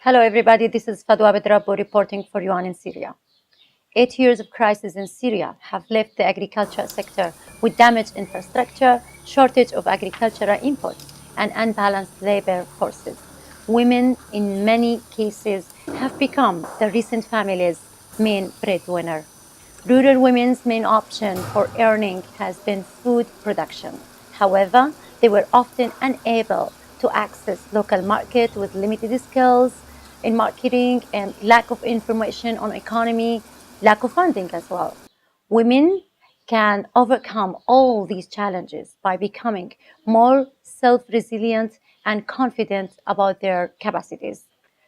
Hello, everybody. This is Fadwa Bedrabo reporting for UN in Syria. 8 years of crisis in Syria have left the agriculture sector with damaged infrastructure, shortage of agricultural inputs, and unbalanced labor forces. Women, in many cases, have become the recent family's main breadwinner. Rural women's main option for earning has been food production. However, they were often unable to access local market with limited skills in marketing and lack of information on economy, lack of funding as well. Women can overcome all these challenges by becoming more self-resilient and confident about their capacities.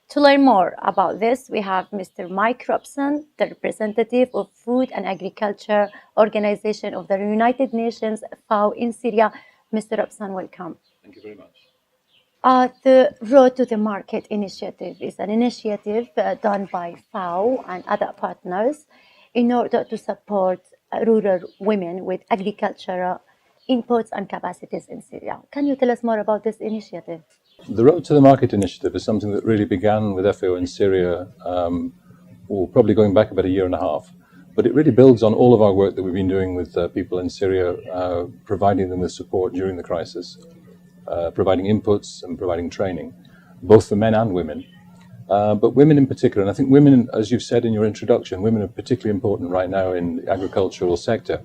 To learn more about this, we have Mr. Mike Robson, the representative of Food and Agriculture Organization of the United Nations, FAO in Syria. Mr. Robson, welcome. Thank you very much. The Road to the Market initiative is an initiative done by FAO and other partners in order to support rural women with agricultural inputs and capacities in Syria. Can you tell us more about this initiative? The Road to the Market initiative is something that really began with FAO in Syria, probably going back about a year and a half. But it really builds on all of our work that we've been doing with people in Syria, providing them with support during the crisis, providing inputs and providing training, both for men and women. But women in particular, and I think women, as you've said in your introduction, women are particularly important right now in the agricultural sector.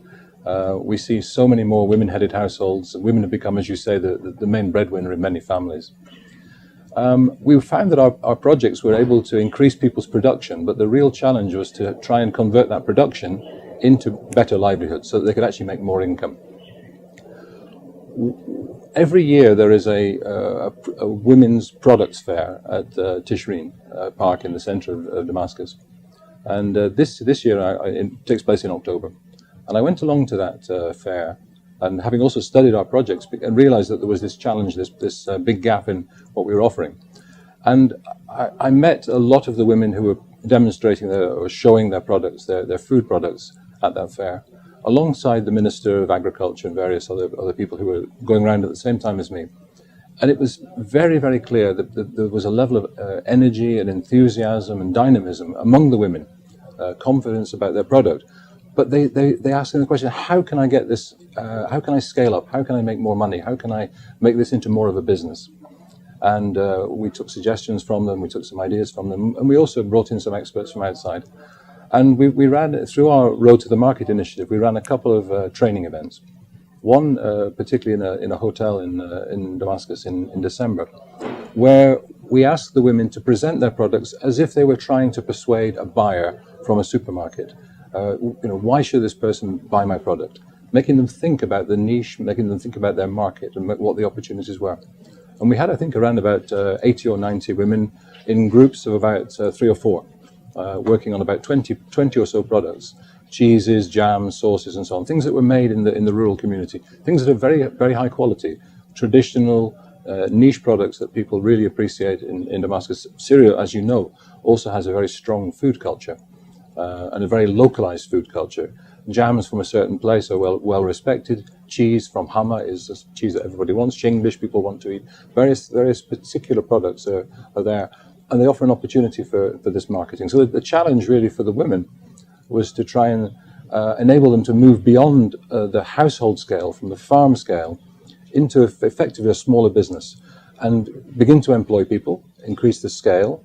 We see so many more women-headed households, and women have become, as you say, the main breadwinner in many families. We found that our projects were able to increase people's production, but the real challenge was to try and convert that production into better livelihoods so that they could actually make more income. Every year there is a women's products fair at Tishreen Park in the center of Damascus. And this year it takes place in October. And I went along to that fair, and having also studied our projects, and realized that there was this challenge, this big gap in what we were offering. And I met a lot of the women who were demonstrating or showing their products, their food products at that fair, alongside the Minister of Agriculture and various other people who were going around at the same time as me. And it was very, very clear that there was a level of energy and enthusiasm and dynamism among the women, confidence about their product. But they asked the question, how can I get this, how can I scale up? How can I make more money? How can I make this into more of a business? And we took suggestions from them, we took some ideas from them, and we also brought in some experts from outside. And we ran, through our Road to the Market initiative, we ran a couple of training events. One particularly in a hotel in Damascus in December, where we asked the women to present their products as if they were trying to persuade a buyer from a supermarket. Why should this person buy my product? Making them think about the niche, making them think about their market and what the opportunities were. And we had, I think, around about 80 or 90 women in groups of about 3 or 4, working on about 20 or so products, cheeses, jams, sauces, and so on, things that were made in the rural community, things that are very, very high quality, traditional niche products that people really appreciate in Damascus. Syria, as you know, also has a very strong food culture. And a very localized food culture. Jams from a certain place are well respected. Cheese from Hama is a cheese that everybody wants. Chinglish people want to eat. Various particular products are there, and they offer an opportunity for this marketing. So the challenge really for the women was to try and enable them to move beyond the household scale, from the farm scale, into effectively a smaller business, and begin to employ people, increase the scale,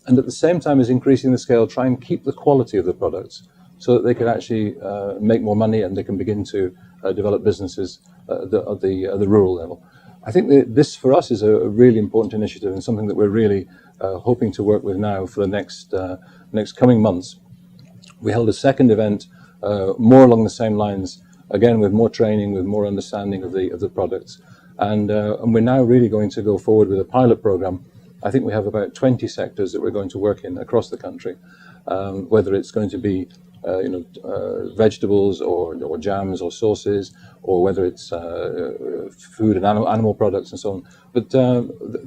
and at the same time as increasing the scale, try and keep the quality of the products so that they can actually make more money and they can begin to develop businesses at the rural level. I think that this for us is a really important initiative and something that we're really hoping to work with now for the next coming months. We held a second event more along the same lines, again with more training, with more understanding of the products. And we're now really going to go forward with a pilot program. I think we have about 20 sectors that we're going to work in across the country, whether it's going to be vegetables or jams or sauces, or whether it's food and animal products and so on. But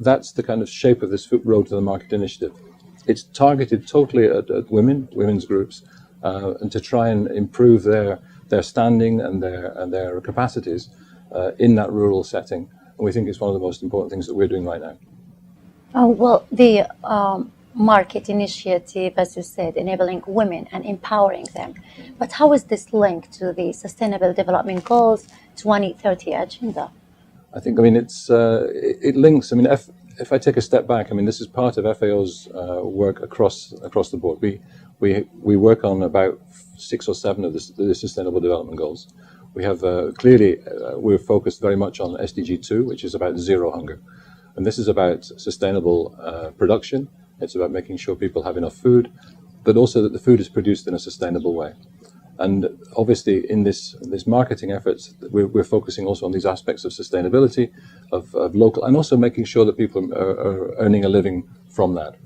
that's the kind of shape of this Road to the Market initiative. It's targeted totally at women's groups, and to try and improve their standing and their capacities in that rural setting. And we think it's one of the most important things that we're doing right now. Well, the market initiative, as you said, enabling women and empowering them. But how is this linked to the Sustainable Development Goals 2030 agenda? I think, I mean, it links. I mean, if I take a step back, I mean, this is part of FAO's work across the board. We work on about 6 or 7 of the Sustainable Development Goals. We have clearly we're focused very much on SDG 2, which is about zero hunger, and this is about sustainable production. It's about making sure people have enough food, but also that the food is produced in a sustainable way. And obviously, in this marketing efforts, we're focusing also on these aspects of sustainability, of local, and also making sure that people are earning a living from that.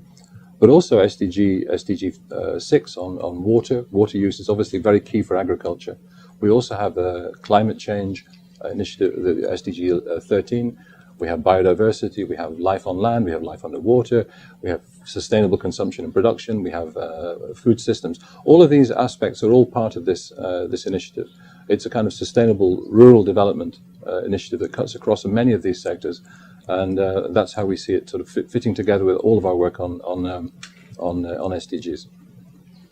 But also SDG 6 on water use is obviously very key for agriculture. We also have the climate change initiative, the SDG 13. We have biodiversity, we have life on land, we have life underwater, we have sustainable consumption and production, we have food systems. All of these aspects are all part of this initiative. It's a kind of sustainable rural development initiative that cuts across many of these sectors, and that's how we see it sort of fitting together with all of our work on SDGs.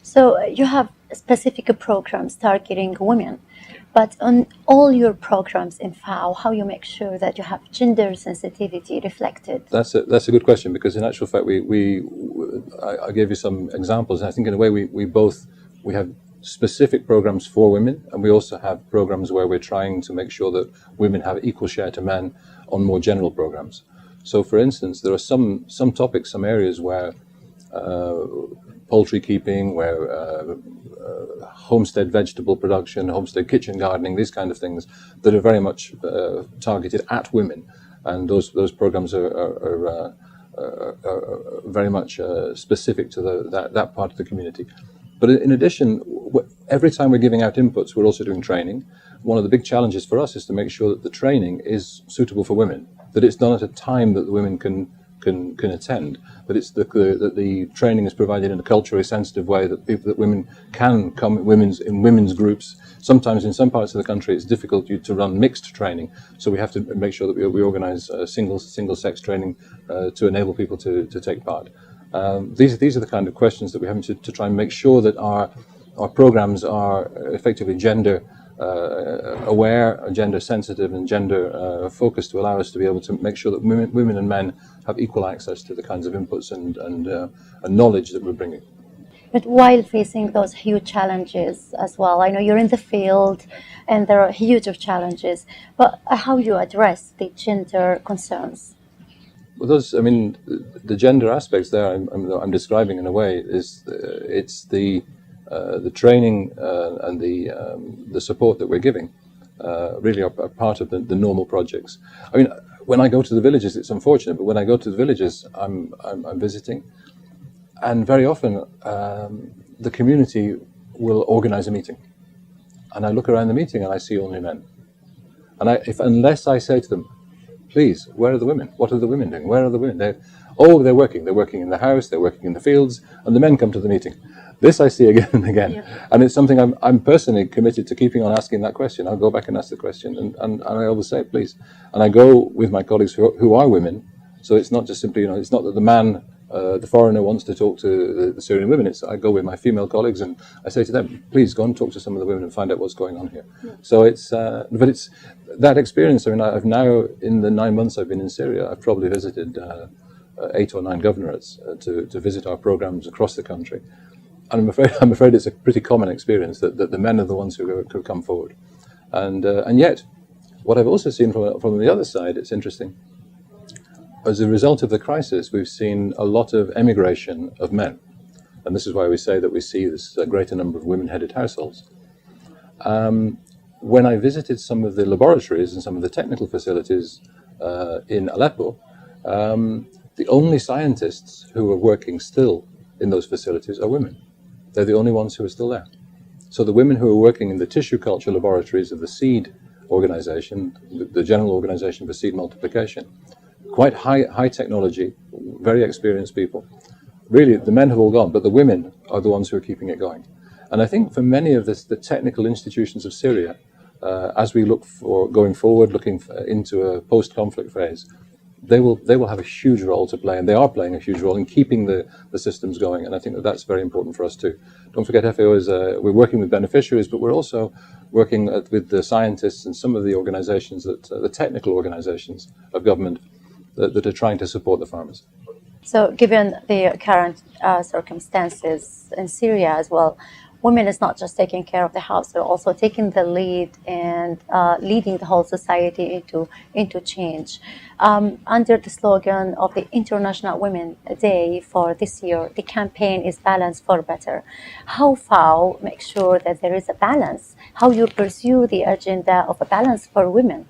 So you have specific programs targeting women, but on all your programs in FAO, how you make sure that you have gender sensitivity reflected? That's a good question, because in actual fact, I gave you some examples. And I think in a way we have specific programs for women, and we also have programs where we're trying to make sure that women have equal share to men on more general programs. So, for instance, there are some topics, some areas where poultry keeping, where homestead vegetable production, homestead kitchen gardening, these kind of things that are very much targeted at women, and those programs are very much specific to that part of the community. But in addition, every time we're giving out inputs, we're also doing training. One of the big challenges for us is to make sure that the training is suitable for women, that it's done at a time that the women can attend, that it's that the training is provided in a culturally sensitive way, that women can come in women's groups. Sometimes in some parts of the country it's difficult to run mixed training, so we have to make sure that we organize single sex training to enable people to take part. These are the kind of questions that we have to try and make sure that our programs are effectively gender aware, gender sensitive, and gender focused, to allow us to be able to make sure that women and men have equal access to the kinds of inputs and knowledge that we're bringing. But while facing those huge challenges as well, I know you're in the field and there are huge challenges, but how you address the gender concerns? Well, the gender aspects there I'm describing in a way it's the training and the support that we're giving really are part of the normal projects. I mean, when I go to the villages, it's unfortunate, but when I go to the villages, I'm visiting, and very often the community will organize a meeting, and I look around the meeting and I see only men, and unless I say to them, please, where are the women? What are the women doing? Where are the women? They're working. They're working in the house, they're working in the fields, and the men come to the meeting. This I see again and again. Yeah. And it's something I'm personally committed to keeping on asking that question. I'll go back and ask the question, and I always say, please. And I go with my colleagues who are women, so it's not just simply, it's not that the man, the foreigner wants to talk to the Syrian women. I go with my female colleagues and I say to them, please go and talk to some of the women and find out what's going on here. Yeah. So but it's that experience. I mean, I've now, in the 9 months I've been in Syria, I've probably visited 8 or 9 governorates to visit our programs across the country. And I'm afraid it's a pretty common experience that the men are the ones who come forward. And yet, what I've also seen from the other side, it's interesting. As a result of the crisis, we've seen a lot of emigration of men. And this is why we say that we see this greater number of women-headed households. When I visited some of the laboratories and some of the technical facilities in Aleppo, the only scientists who are working still in those facilities are women. They're the only ones who are still there. So the women who are working in the tissue culture laboratories of the seed organization, the General Organization for Seed Multiplication, quite high technology, very experienced people. Really, the men have all gone, but the women are the ones who are keeping it going. And I think for many of the technical institutions of Syria, as we look for going forward, looking into a post-conflict phase, they will have a huge role to play, and they are playing a huge role in keeping the systems going. And I think that that's very important for us too. Don't forget, FAO is we're working with beneficiaries, but we're also working with the scientists and some of the organisations the technical organisations of government that are trying to support the farmers. So, given the current circumstances in Syria as well, women is not just taking care of the house; they're also taking the lead and leading the whole society into change. Under the slogan of the International Women's Day for this year, the campaign is Balance for Better. How FAO makes sure that there is a balance? How you pursue the agenda of a balance for women?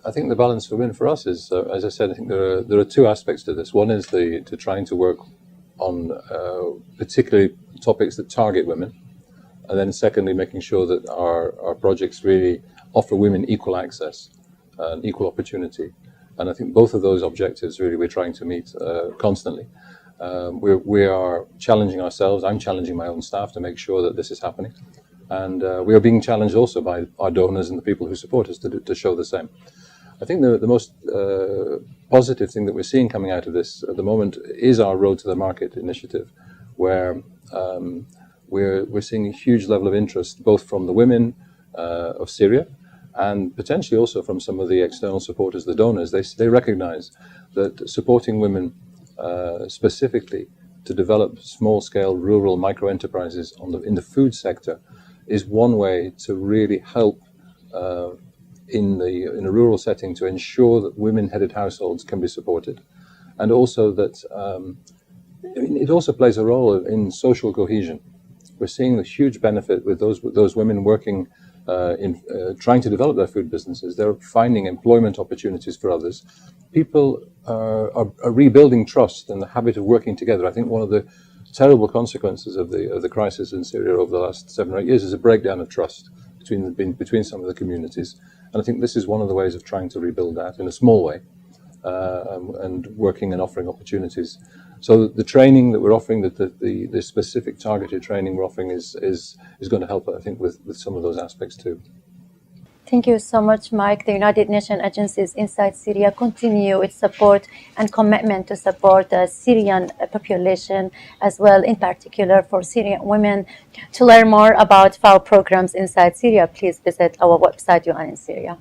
I think the balance for women for us is, as I said, I think there are two aspects to this. One is to trying to work on particularly topics that target women, and then secondly, making sure that our projects really offer women equal access and equal opportunity. And I think both of those objectives really we're trying to meet constantly. We are challenging ourselves. I'm challenging my own staff to make sure that this is happening. And we are being challenged also by our donors and the people who support us to show the same. I think the most positive thing that we're seeing coming out of this at the moment is our Road to the Market initiative, where we're seeing a huge level of interest both from the women of Syria and potentially also from some of the external supporters, the donors. They recognize that supporting women specifically to develop small-scale rural micro-enterprises in the food sector is one way to really help in a rural setting to ensure that women-headed households can be supported, and also that it also plays a role in social cohesion. We're seeing a huge benefit with those women working in trying to develop their food businesses. They're finding employment opportunities for others. People are rebuilding trust and the habit of working together. I think one of the terrible consequences of the crisis in Syria over the last 7 or 8 years is a breakdown of trust between some of the communities. And I think this is one of the ways of trying to rebuild that in a small way, and working and offering opportunities. So the training that we're offering, the specific targeted training we're offering is going to help, I think, with some of those aspects too. Thank you so much, Mike. The United Nations agencies inside Syria continue its support and commitment to support the Syrian population as well, in particular for Syrian women. To learn more about FAO programs inside Syria, please visit our website, UN in Syria.